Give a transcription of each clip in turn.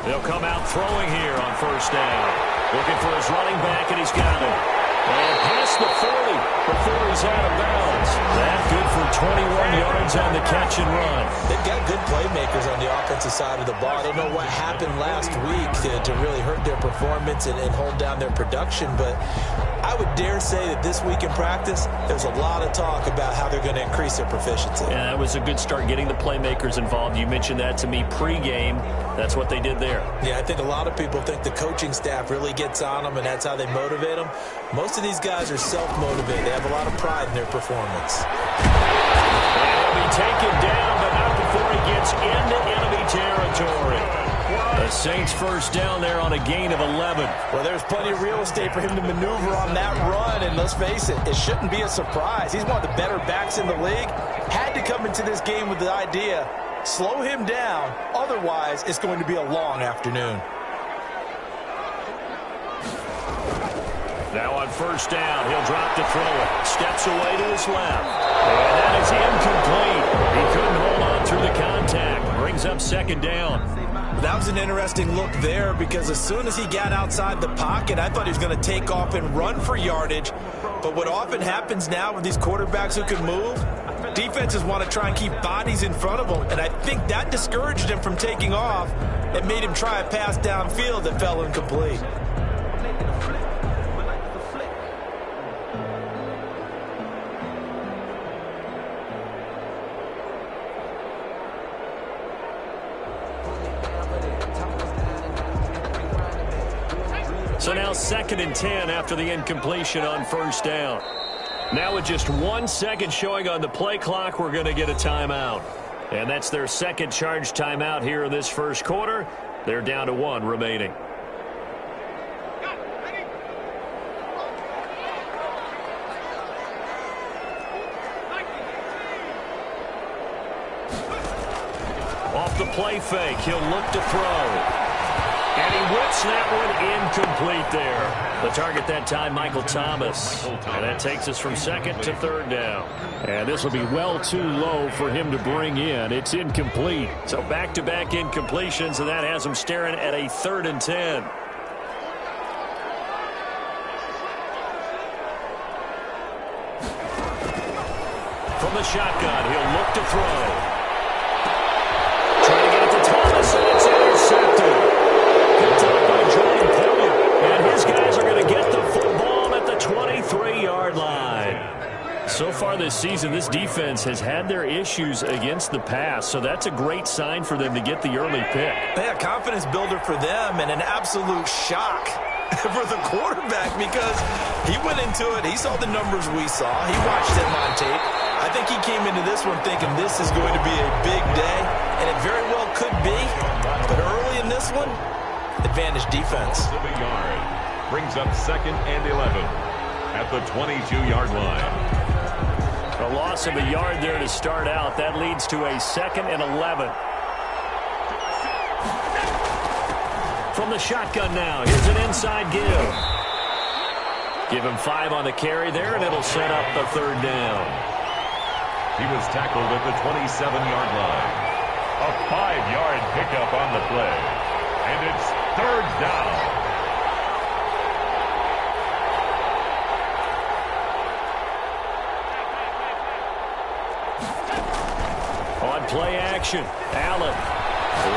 They'll come out throwing here on first down. Looking for his running back, and he's got it. And past the 40 before he's out of bounds. That good for 21 yards on the catch and run. They've got good playmakers on the offensive side of the ball. I don't know what happened last week to really hurt their performance and hold down their production, but I would dare say that this week in practice, there's a lot of talk about how they're going to increase their proficiency. Yeah, that was a good start getting the playmakers involved. You mentioned that to me pregame. That's what they did there. Yeah, I think a lot of people think the coaching staff really gets on them, and that's how they motivate them. Most of these guys are self-motivated. They have a lot of pride in their performance. And he'll be taken down, but not before he gets into enemy territory. The Saints first down there on a gain of 11. Well, there's plenty of real estate for him to maneuver on that run, and let's face it, it shouldn't be a surprise. He's one of the better backs in the league. Had to come into this game with the idea, slow him down, otherwise it's going to be a long afternoon. Now on first down, he'll drop to throw it. Steps away to his left. And that is incomplete. He couldn't hold on through the contact. Brings up second down. That was an interesting look there because as soon as he got outside the pocket, I thought he was going to take off and run for yardage. But what often happens now with these quarterbacks who can move, defenses want to try and keep bodies in front of them. And I think that discouraged him from taking off and made him try a pass downfield that fell incomplete. So now 2nd and 10 after the incompletion on first down. Now with just 1 second showing on the play clock, we're going to get a timeout. And that's their second charge timeout here in this first quarter. They're down to 1 remaining. Off the play fake, he'll look to throw. And he whips that one incomplete there. The target that time, Michael Thomas. And that takes us from 2nd to 3rd down. And this will be well too low for him to bring in. It's incomplete. So back-to-back incompletions, and that has him staring at a 3rd and 10. From the shotgun, he'll look to throw. Trying to get it to Thomas, and it's intercepted. Picked up by Jordan Poyer. And his guys are going to get the football at the 23-yard line. So far this season, this defense has had their issues against the pass, so that's a great sign for them to get the early pick. Yeah, confidence builder for them and an absolute shock for the quarterback because he went into it. He saw the numbers we saw. He watched him on tape. I think he came into this one thinking this is going to be a big day, and it very well could be. But early in this one, advantage defense. Brings up 2nd and 11 at the 22-yard line. A loss of a yard there to start out. That leads to a 2nd and 11. From the shotgun now, here's an inside give. Give him 5 on the carry there, and it'll set up the 3rd down. He was tackled at the 27-yard line. A 5-yard pickup on the play. And it's 3rd down. On play action, Allen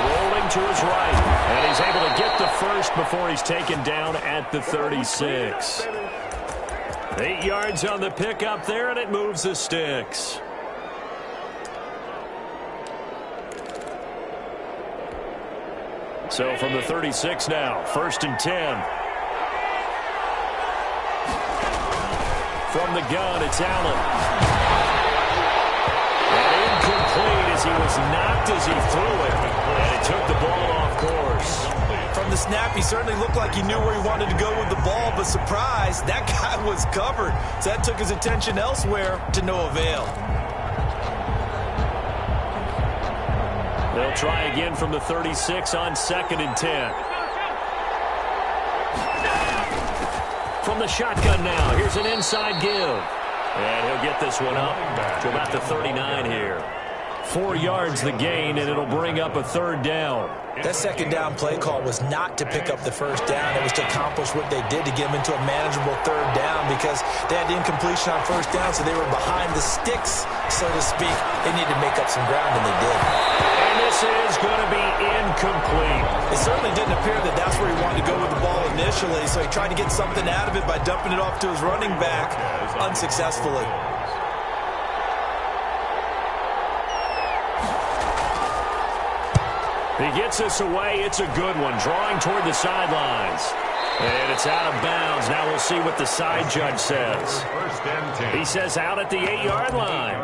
rolling to his right. And he's able to get the first before he's taken down at the 36. 8 yards on the pickup there, and it moves the sticks. So from the 36 now, 1st and 10. From the gun, it's Allen. And incomplete as he was knocked as he threw it. And it took the ball off course. From the snap, he certainly looked like he knew where he wanted to go with the ball, but surprise, that guy was covered. So that took his attention elsewhere to no avail. They'll try again from the 36 on 2nd and 10. From the shotgun now, here's an inside give. And he'll get this one up to about the 39 here. 4 yards the gain, and it'll bring up a 3rd down. That second down play call was not to pick up the first down. It was to accomplish what they did to get them into a manageable 3rd down because they had incompletion on first down, so they were behind the sticks, so to speak. They needed to make up some ground, and they did. And this is going to be incomplete. It certainly didn't appear that that's where he wanted to go with the ball initially, so he tried to get something out of it by dumping it off to his running back unsuccessfully. He gets this away. It's a good one. Drawing toward the sidelines. And it's out of bounds. Now we'll see what the side judge says. He says out at the 8-yard line.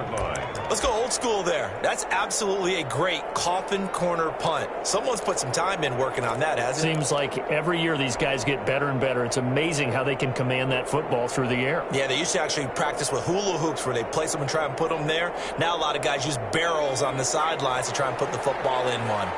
Let's go old school there. That's absolutely a great coffin corner punt. Someone's put some time in working on that, hasn't it? Seems like every year these guys get better and better. It's amazing how they can command that football through the air. Yeah, they used to actually practice with hula hoops where they place them and try and put them there. Now a lot of guys use barrels on the sidelines to try and put the football in one.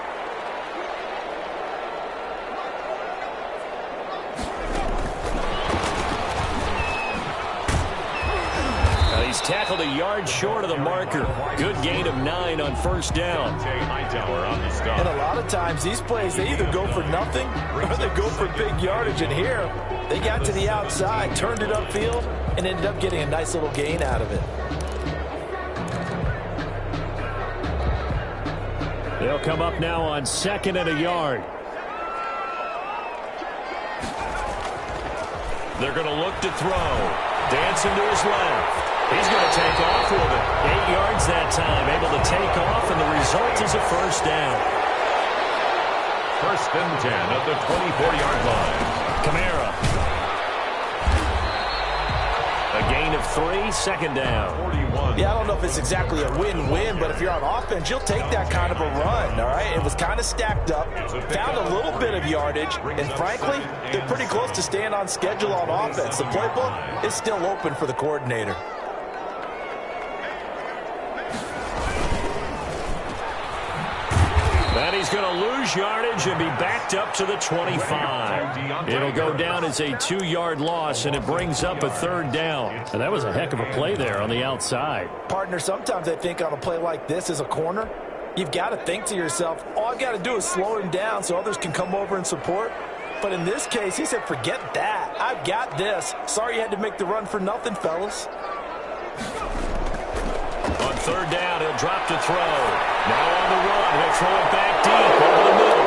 He's tackled a yard short of the marker. Good gain of 9 on first down. And a lot of times these plays, they either go for nothing or they go for big yardage. And here, they got to the outside, turned it upfield, and ended up getting a nice little gain out of it. They'll come up now on 2nd and a yard. They're going to look to throw. Dancing to his left. He's going to take off with it. 8 yards that time, able to take off, and the result is a first down. 1st and 10 at the 24-yard line. Kamara. A gain of 3, 2nd down. 41. Yeah, I don't know if it's exactly a win-win, but if you're on offense, you'll take that kind of a run, all right? It was kind of stacked up, found a little bit of yardage, and frankly, they're pretty close to staying on schedule on offense. The playbook is still open for the coordinator. And he's going to lose yardage and be backed up to the 25. It'll go down as a 2-yard loss, and it brings up a 3rd down. And that was a heck of a play there on the outside. Partner, sometimes I think on a play like this as a corner, you've got to think to yourself, all I've got to do is slow him down so others can come over and support. But in this case, he said, forget that. I've got this. Sorry you had to make the run for nothing, fellas. On 3rd down, he'll drop to throw. Now on the run, he'll throw it back deep over the middle.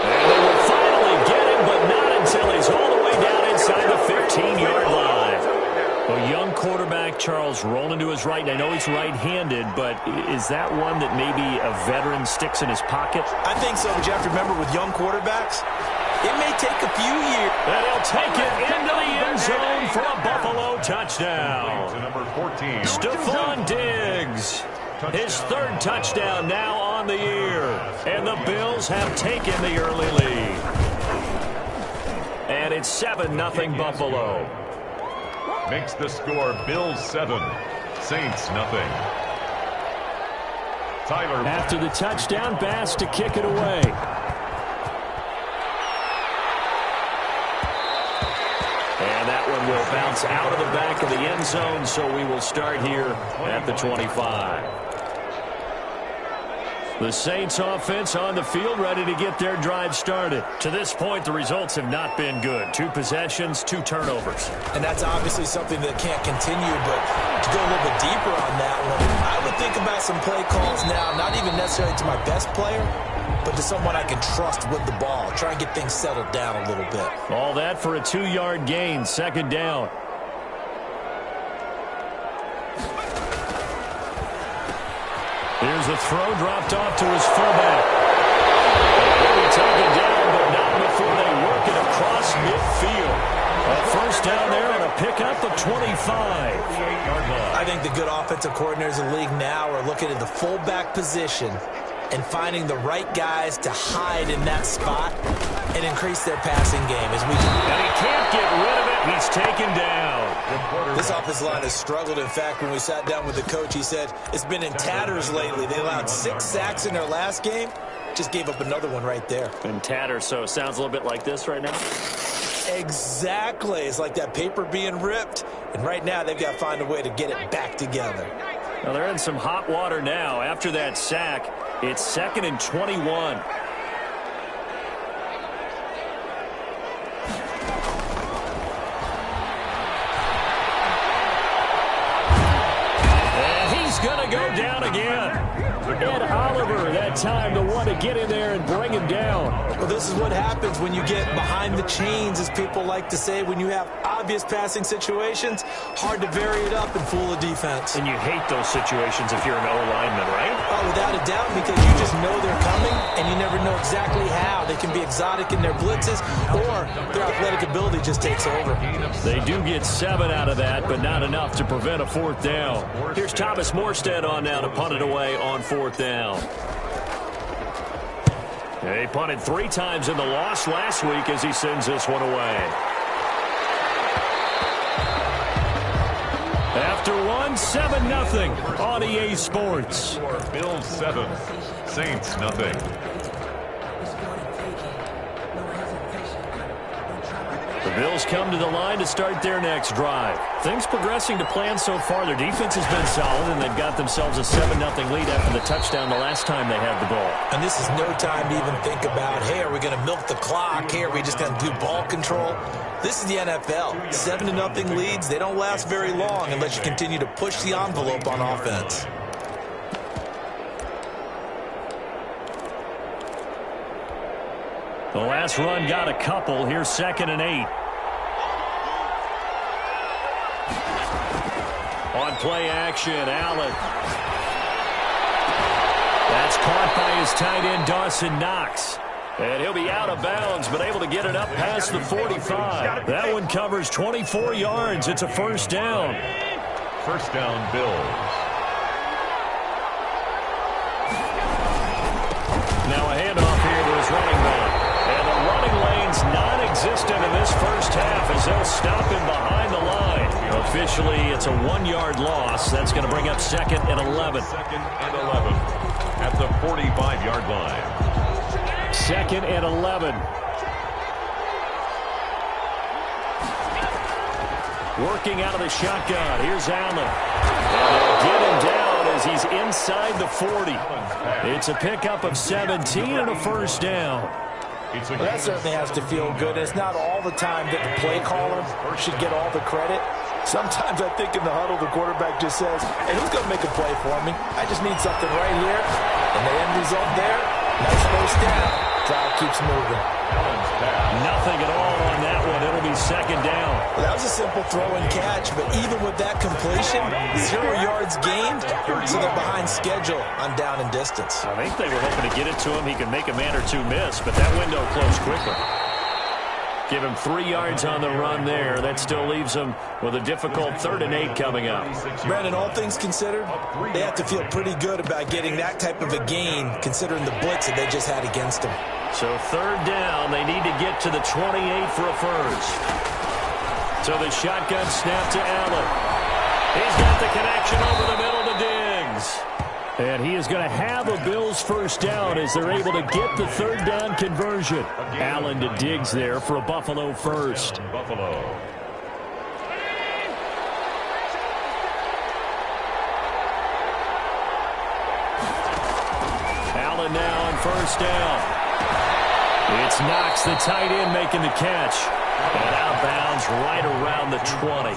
And they will finally get him, but not until he's all the way down inside the 15-yard line. A young quarterback, Charles, rolling to his right. And I know he's right-handed, but is that one that maybe a veteran sticks in his pocket? I think so, but you have to remember with young quarterbacks, it may take a few years. And he'll take it into the end zone for a Buffalo touchdown. Stephon Diggs, his 3rd touchdown now on the year. And the Bills have taken the early lead. And it's 7-0 Buffalo. Makes the score Bills 7, Saints nothing. Tyler. After the touchdown, Bass to kick it away. And that one will bounce out of the back of the end zone, so we will start here at the 25. The Saints offense on the field, ready to get their drive started. To this point, the results have not been good. 2 possessions, 2 turnovers. And that's obviously something that can't continue, but to go a little bit deeper on that one, I would think about some play calls now, not even necessarily to my best player, but to someone I can trust with the ball. Try and get things settled down a little bit. All that for a 2-yard gain, 2nd down. Here's a throw dropped off to his fullback. He'll be taken down, but not before they work it across midfield. A first down there on a pickup of 25. I think the good offensive coordinators in the league now are looking at the fullback position and finding the right guys to hide in that spot and increase their passing game. And he can't get rid of it. He's taken down. This offensive line has struggled. In fact, when we sat down with the coach, he said it's been in tatters lately. They allowed 6 sacks in their last game. Just gave up another one right there. In tatters, so it sounds a little bit like this right now. Exactly. It's like that paper being ripped. And right now, they've got to find a way to get it back together. Well, they're in some hot water now. After that sack, it's 2nd and 21. Going to go down again. Ed Oliver, that time to want to get in there and bring him down. Well, this is what happens when you get behind the chains, as people like to say. When you have obvious passing situations, hard to vary it up and fool the defense. And you hate those situations if you're an O-lineman, right? Oh, without a doubt, because you just know they're coming, and you never know exactly how. They can be exotic in their blitzes, or their athletic ability just takes over. They do get 7 out of that, but not enough to prevent a 4th down. Here's Thomas Morstead on now to punt it away on 4th down. He punted 3 times in the loss last week as he sends this one away. After one, 7-0 on EA Sports. Bills 7, Saints nothing. The Bills come to the line to start their next drive. Things progressing to plan so far. Their defense has been solid, and they've got themselves a 7-0 lead after the touchdown the last time they had the ball. And this is no time to even think about, hey, are we going to milk the clock? Hey, are we just going to do ball control? This is the NFL. 7-0 leads, they don't last very long unless you continue to push the envelope on offense. The last run got a couple. Here's 2nd and 8. On play action, Allen. That's caught by his tight end, Dawson Knox. And he'll be out of bounds, but able to get it up past the 45. That one covers 24 yards. It's a 1st down. 1st down, Bills. Now a handoff here to his running back. And the running lane's non-existent in this 1st half as they'll stop him behind the line. Officially, it's a 1-yard loss. That's going to bring up 2nd and 11. 2nd and 11 at the 45-yard line. 2nd and 11. Working out of the shotgun. Here's Allen. And they'll get him down as he's inside the 40. It's a pickup of 17 and a 1st down. Well, that certainly has to feel good. It's not all the time that the play caller should get all the credit. Sometimes I think in the huddle, the quarterback just says, hey, who's going to make a play for me? I just need something right here. And the end result there, nice 1st down. Drive keeps moving. Nothing at all on that one. It'll be 2nd down. Well, that was a simple throw and catch, but even with that completion, 0 yards gained, so they're behind schedule on down and distance. I think they were hoping to get it to him. He could make a man or two miss, but that window closed quickly. Give him 3 yards on the run there. That still leaves him with a difficult 3rd and 8 coming up. Brandon, all things considered, they have to feel pretty good about getting that type of a gain, considering the blitz that they just had against them. So 3rd down, they need to get to the 28 for a 1st. So the shotgun snap to Allen. He's got the connection over the middle to Diggs. And he is going to have a Bills 1st down as they're able to get the 3rd down conversion. Allen to Diggs there for a Buffalo 1st. Buffalo. Allen now on 1st down. It's Knox, the tight end, making the catch. And out of bounds right around the 20.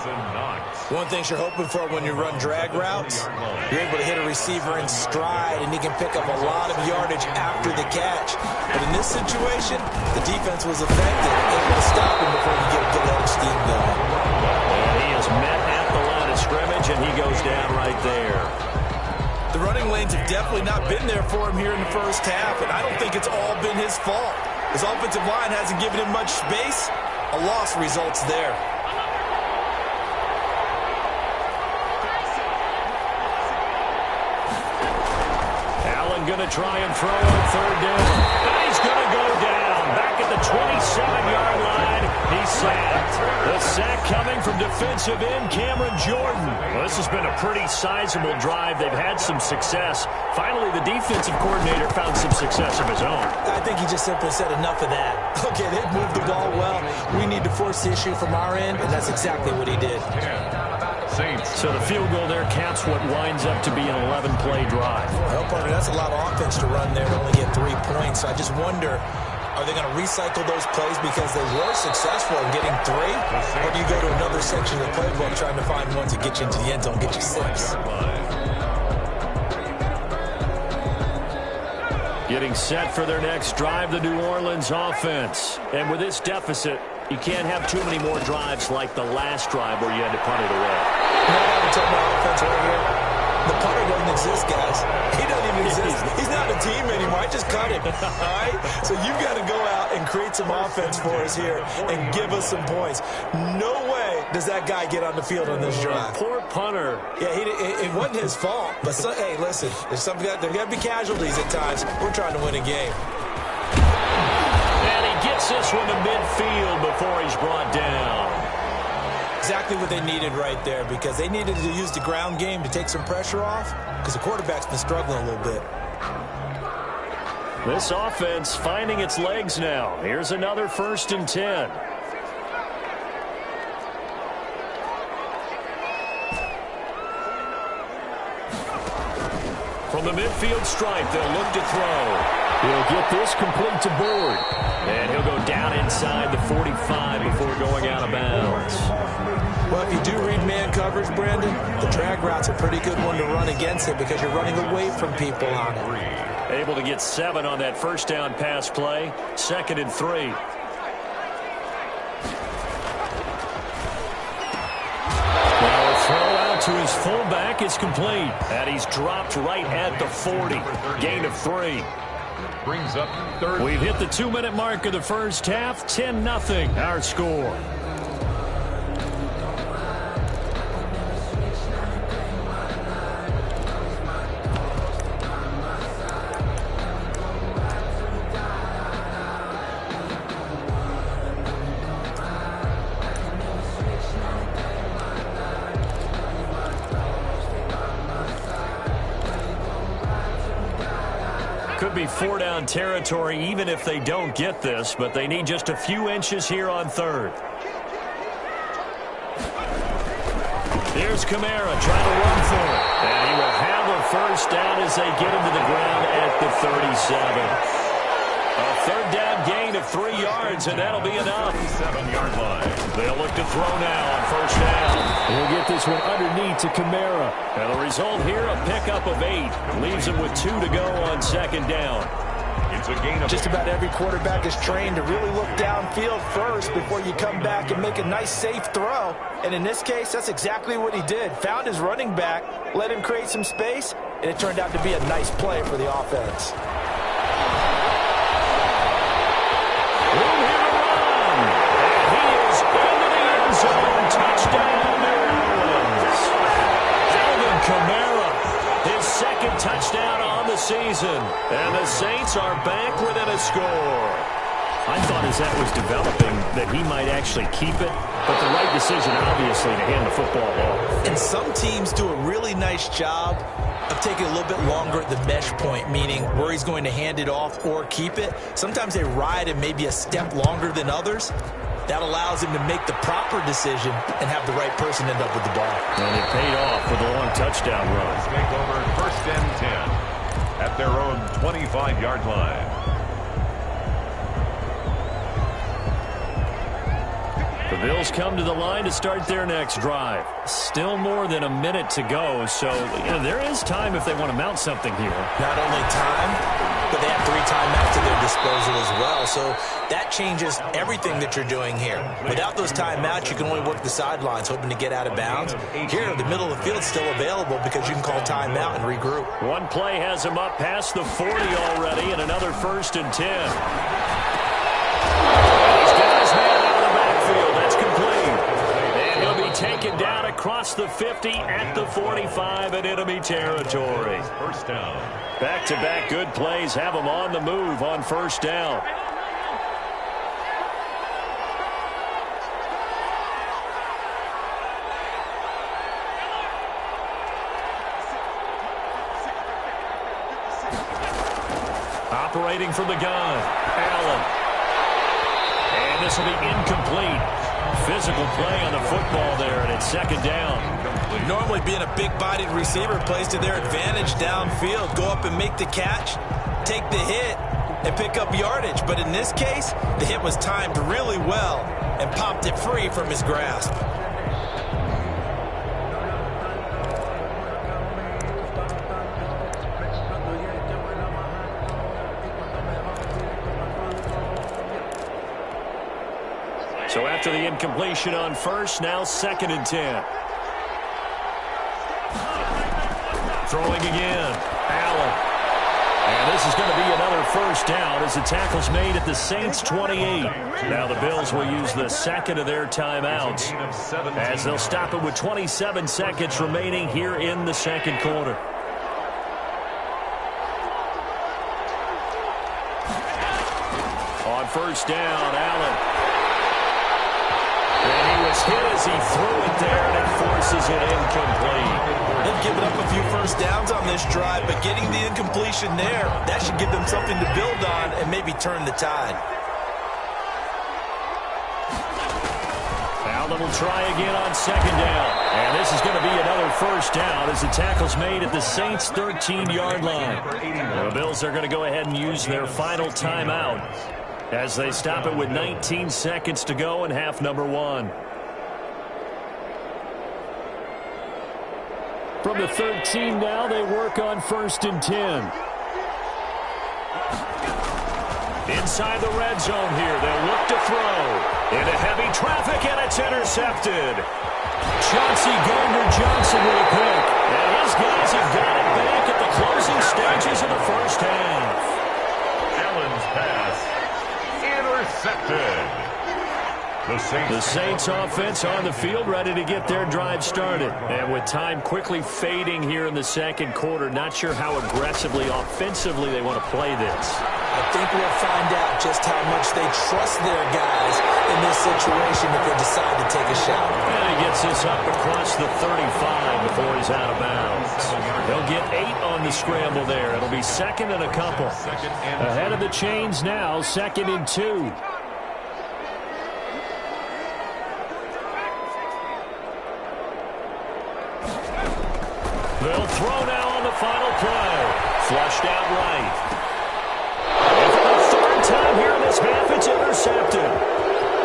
One thing you're hoping for when you run drag routes, you're able to hit a receiver in stride, and he can pick up a lot of yardage after the catch. But in this situation, the defense was effective, able to stop him before he get a good head of steam going. And he is met at the line of scrimmage, and he goes down right there. The running lanes have definitely not been there for him here in the 1st half, and I don't think it's all been his fault. His offensive line hasn't given him much space. A loss results there. Brown going to try and throw on third down. And he's going to go down. Back at the 27-yard line, he's sacked. The sack coming from defensive end Cameron Jordan. Well, this has been a pretty sizable drive. They've had some success. Finally, the defensive coordinator found some success of his own. I think he just simply said enough of that. Okay, they've moved the ball well. We need to force the issue from our end, and that's exactly what he did. So the field goal there caps what winds up to be an 11-play drive. Well, partner, that's a lot of offense to run there to only get 3 points. So I just wonder, are they going to recycle those plays because they were successful in getting 3? Or do you go to another section of the playbook trying to find ones that get you into the end zone, get you 6? Getting set for their next drive, the New Orleans offense. And with this deficit, you can't have too many more drives like the last drive where you had to punt it away. You know what I'm talking about offense right here? The punter doesn't exist, guys. He doesn't even exist. He's not a team anymore. I just cut him. All right? So you've got to go out and create some offense for us here and give us some points. No way does that guy get on the field on this drive. Poor punter. Yeah, it wasn't his fault. But, hey, listen, there's got to be casualties at times. We're trying to win a game. And he gets this one to midfield before he's brought down. Exactly what they needed right there, because they needed to use the ground game to take some pressure off, because the quarterback's been struggling a little bit. This offense finding its legs now. Here's another 1st and 10. From the midfield stripe, they'll look to throw. He'll get this complete to Board. And he'll go down inside the 45 before going out of bounds. Well, if you do read man coverage, Brandon, the drag route's a pretty good one to run against it because you're running away from people on it. Able to get 7 on that first down pass play. 2nd and 3. Now a throw out to his fullback is complete. And he's dropped right at the 40. Gain of 3. Brings up 3rd. We've hit the 2-minute mark of the first half. 10-0 our score. Could be 4-down territory even if they don't get this, but they need just a few inches here on 3rd. Here's Kamara trying to run for it. And he will have a first down as they get him to the ground at the 37. A 3rd down gain of 3 yards, and that'll be enough. 7-yard line. They'll look to throw now on 1st down. He'll get this one underneath to Kamara. And the result here, a pickup of 8. Leaves him with 2 to go on 2nd down. It's a gain of... Just about every quarterback is trained to really look downfield first before you come back and make a nice, safe throw. And in this case, that's exactly what he did. Found his running back, let him create some space, and it turned out to be a nice play for the offense. Touchdown, New Orleans. Alvin Kamara, his 2nd touchdown on the season. And the Saints are back within a score. I thought as that was developing that he might actually keep it, but the right decision, obviously, to hand the football off. And some teams do a really nice job of taking a little bit longer at the mesh point, meaning where he's going to hand it off or keep it. Sometimes they ride him maybe a step longer than others. That allows him to make the proper decision and have the right person end up with the ball. And it paid off with a long touchdown run. Take over 1st and 10 at their own 25-yard line. The Bills come to the line to start their next drive. Still more than a minute to go, so there is time if they want to mount something here. Not only time, but they have 3 timeouts at their disposal as well, so that changes everything that you're doing here. Without those timeouts, you can only work the sidelines, hoping to get out of bounds. Here, the middle of the field's still available because you can call timeout and regroup. One play has him up past the 40 already, and another 1st and 10. He's got his man out of the backfield. That's complete. And he'll be taken down across the 50 at the 45 in enemy territory. First down. Back-to-back good plays have them on the move on first down. Operating from the gun, Allen. And this will be incomplete. Physical play on the football there, and it's second down. Normally being a big-bodied receiver plays to their advantage downfield. Go up and make the catch, take the hit, and pick up yardage. But in this case, the hit was timed really well and popped it free from his grasp. So after the incompletion on first, now 2nd and 10. Throwing again, Allen. And this is going to be another first down as the tackle's made at the Saints' 28. Now the Bills will use the second of their timeouts as they'll stop it with 27 seconds remaining here in the second quarter. On first down, Allen. And he was hit as he threw it there, and it forces it incomplete. They've given up a few first downs on this drive, but getting the incompletion there, that should give them something to build on and maybe turn the tide. Allen will try again on second down. And this is going to be another first down as the tackle's made at the Saints' 13-yard line. The Bills are going to go ahead and use their final timeout as they stop it with 19 seconds to go in half number 1. From the 13 now, they work on 1st and 10. Inside the red zone here, they'll look to throw. Into heavy traffic, and it's intercepted. Chauncey Gardner-Johnson with a pick. And his guys have got it back at the closing stages of the first half. Allen's pass intercepted. The Saints offense on the field ready to get their drive started. And with time quickly fading here in the second quarter, not sure how aggressively offensively they want to play this. I think we'll find out just how much they trust their guys in this situation if they decide to take a shot. And he gets this up across the 35 before he's out of bounds. They'll get 8 on the scramble there. It'll be second and a couple. Ahead of the chains now, 2nd and 2. They'll throw now on the final play. Flushed out right. And for the 3rd time here in this half, it's intercepted.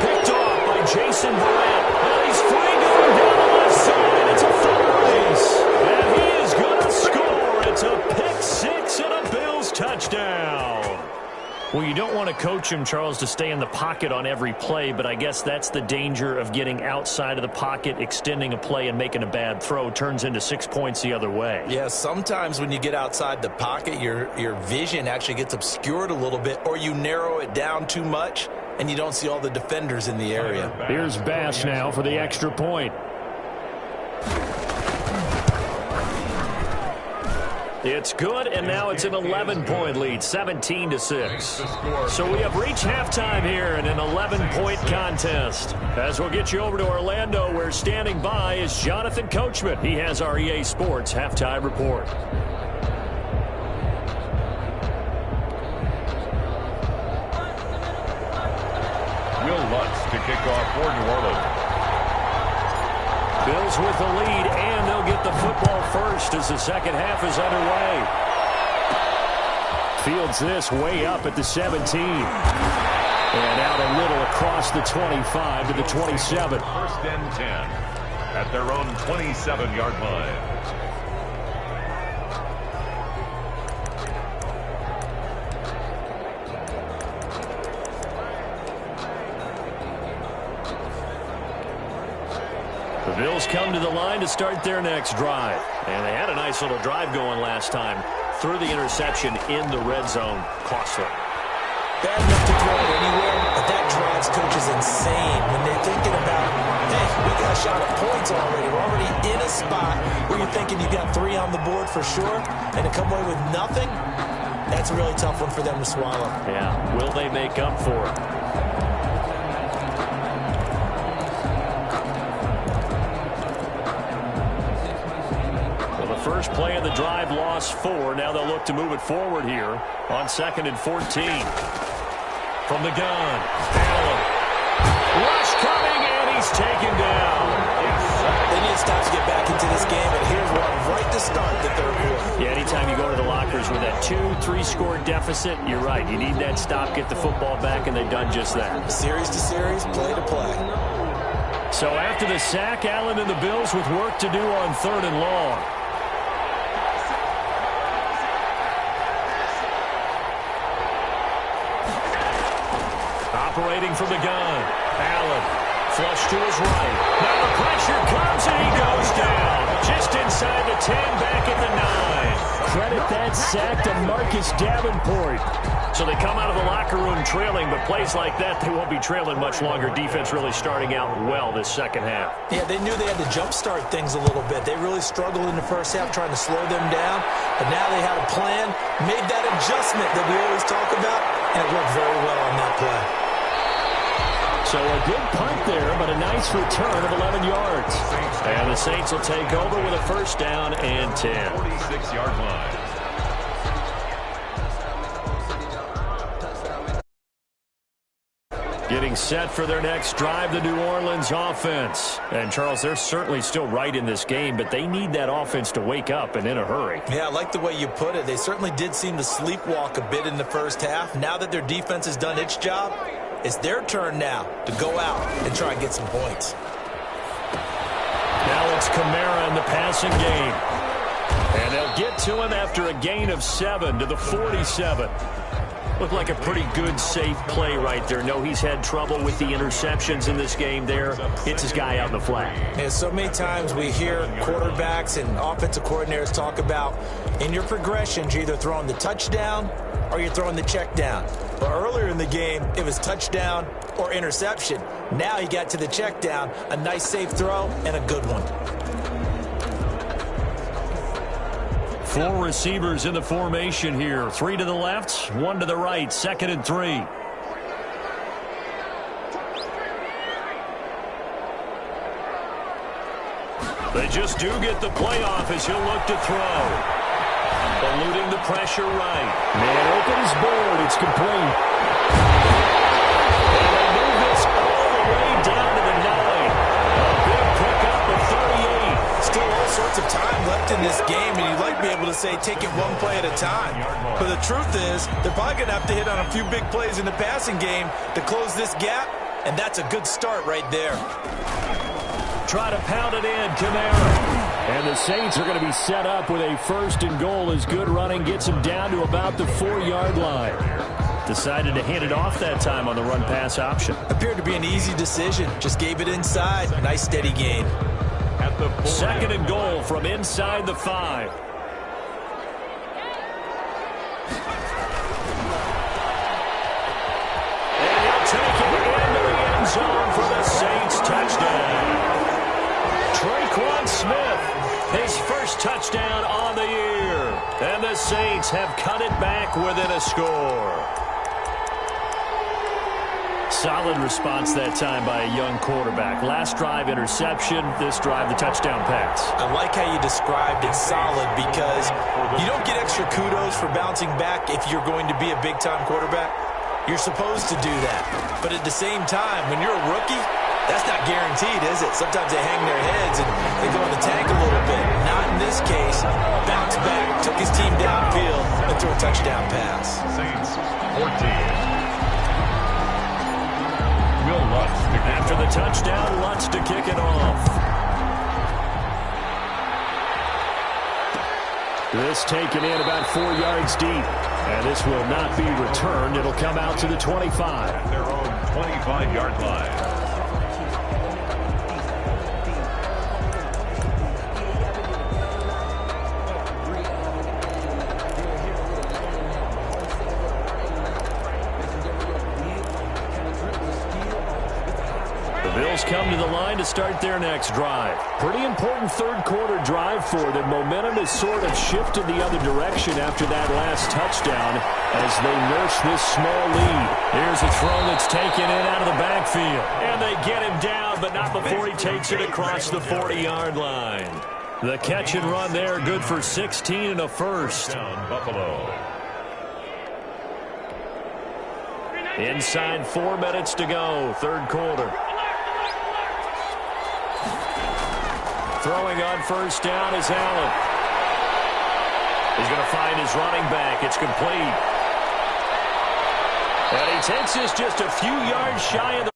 Picked off by Jason Verrett. And he's free going down the left side. It's a foot race. And he is going to score. It's a pick 6 and a Bills touchdown. Well, you don't want to coach him, Charles, to stay in the pocket on every play, but I guess that's the danger of getting outside of the pocket, extending a play, and making a bad throw. Turns into 6 points the other way. Yeah, sometimes when you get outside the pocket, your vision actually gets obscured a little bit, or you narrow it down too much, and you don't see all the defenders in the area. Here's Bass now for the extra point. It's good, and now it's an 11-point lead, 17-6. So we have reached halftime here in an 11-point contest. As we'll get you over to Orlando, where standing by is Jonathan Coachman. He has our EA Sports halftime report. Will Lutz to kick off for New Orleans. Bills with the lead, and they'll get the football first as the second half is underway. Fields this way up at the 17. And out a little across the 25 to the 27. 1st and 10 at their own 27-yard line. The Bills come to the line to start their next drive. And they had a nice little drive going last time. Threw the interception in the red zone. Costly. Bad enough to throw it anywhere, but that drives coaches insane when they're thinking about hey, we got a shot at points already. We're already in a spot where you're thinking you got 3 on the board for sure, and to come away with nothing, that's a really tough one for them to swallow. Yeah, will they make up for it? Well, the first play of the drive lost 4. Now they'll look to move it forward here on 2nd and 14. From the gun, Allen. Rush coming, and he's taken down. They need to stop to get back into this game, and here's one right to start the third quarter. Yeah, anytime you go to the lockers with that 2-3 score deficit, you're right. You need that stop, get the football back, and they've done just that. Series to series, play to play. So after the sack, Allen and the Bills with work to do on 3rd and long. Operating from the gun, Allen, flush to his right. Now the pressure comes and he goes down. Just inside the 10, back at the 9. Credit that sack to Marcus Davenport. So they come out of the locker room trailing, but plays like that, they won't be trailing much longer. Defense really starting out well this second half. Yeah, they knew they had to jumpstart things a little bit. They really struggled in the first half trying to slow them down, but now they had a plan, made that adjustment that we always talk about, and it worked very well on that play. So a good punt there, but a nice return of 11 yards. And the Saints will take over with a 1st down and 10. 46-yard line. Getting set for their next drive, the New Orleans offense. And, Charles, they're certainly still right in this game, but they need that offense to wake up and in a hurry. Yeah, I like the way you put it. They certainly did seem to sleepwalk a bit in the first half. Now that their defense has done its job, it's their turn now to go out and try and get some points. Now it's Kamara in the passing game. And they'll get to him after a gain of 7 to the 47. Looked like a pretty good, safe play right there. No, he's had trouble with the interceptions in this game there. Hits his guy out in the flat. And so many times we hear quarterbacks and offensive coordinators talk about in your progressions, you're either throwing the touchdown or you're throwing the check down. But earlier in the game, it was touchdown or interception. Now he got to the check down, a nice safe throw, and a good one. 4 receivers in the formation here. 3 to the left, 1 to the right. 2nd and 3. They just do get the playoff as he'll look to throw. Eluding the pressure right. Man open his board. It's complete. And they move this all the way down to the 9. A big pickup of 38. Still all sorts of time left in this game, and you'd like to be able to say take it one play at a time. But the truth is, they're probably going to have to hit on a few big plays in the passing game to close this gap, and that's a good start right there. Try to pound it in, Kamara. And the Saints are going to be set up with a 1st and goal as good running gets them down to about the 4-yard line. Decided to hand it off that time on the run-pass option. Appeared to be an easy decision. Just gave it inside. Nice steady gain. At the 2nd and goal from inside the 5. And he'll take it into the end zone for the Saints touchdown. Traquan Smith, his first touchdown on the year. And the Saints have cut it back within a score. Solid response that time by a young quarterback. Last drive, interception. This drive, the touchdown pass. I like how you described it solid because you don't get extra kudos for bouncing back if you're going to be a big-time quarterback. You're supposed to do that. But at the same time, when you're a rookie, that's not guaranteed, is it? Sometimes they hang their heads and they go in the tank a little bit. Not in this case. Bounced back, took his team downfield, and threw a touchdown pass. Saints 14. After the touchdown, Lutz to kick it off. This taken in about 4 yards deep. And this will not be returned. It'll come out to the 25. At their own 25-yard line. come to the line to start their next drive. Pretty important third-quarter drive for them. Momentum has sort of shifted the other direction after that last touchdown as they nurse this small lead. Here's a throw that's taken in out of the backfield. And they get him down, but not before he takes it across the 40-yard line. The catch and run there, good for 16 and a first. Down Buffalo. Inside 4 minutes to go, third quarter. Throwing on first down is Allen. He's going to find his running back. It's complete. And he takes this just a few yards shy of the